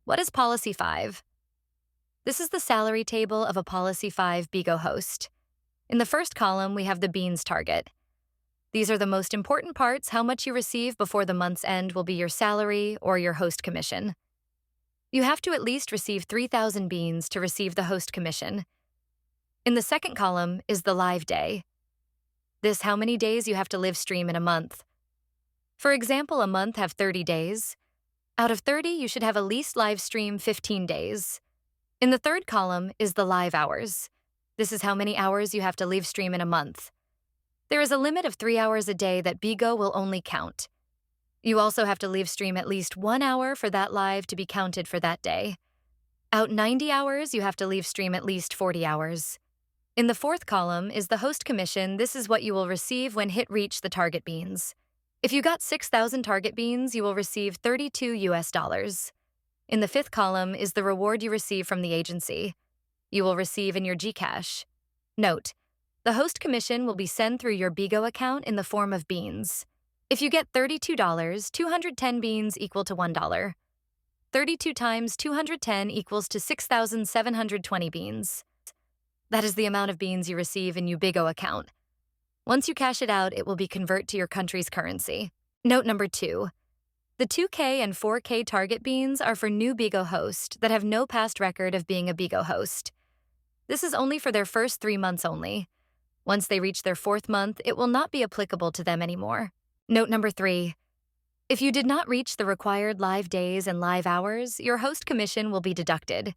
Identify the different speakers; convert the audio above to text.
Speaker 1: What is Policy 5? This is the salary table of a Policy 5 Bigo host. In the first column, we have the beans target. These are the most important parts. How much you receive before the month's end will be your salary or your host commission. You have to at least receive 3,000 beans to receive the host commission. In the second column is the live day. This how many days you have to live stream in a month. For example, a month have 30 days. Out of 30, you should have at least live stream 15 days. In the third column is the live hours. This is how many hours you have to live stream in a month. There is a limit of 3 hours a day that Bigo will only count. You also have to live stream at least 1 hour for that live to be counted for that day. Out 90 hours, you have to live stream at least 40 hours. In the fourth column is the host commission. This is what you will receive when reach the target beans. If you got 6,000 target beans, you will receive 32 US dollars. In the fifth column is the reward you receive from the agency. You will receive in your Gcash. Note, the host commission will be sent through your Bigo account in the form of beans. If you get $32, 210 beans equal to $1. 32 times 210 equals to 6,720 beans. That is the amount of beans you receive in your Bigo account. Once you cash it out, it will be convert to your country's currency. Note number 2. The 2K and 4K target beans are for new Bigo hosts that have no past record of being a Bigo host. This is only for their first 3 months only. Once they reach their 4th month, it will not be applicable to them anymore. Note number 3. If you did not reach the required live days and live hours, your host commission will be deducted.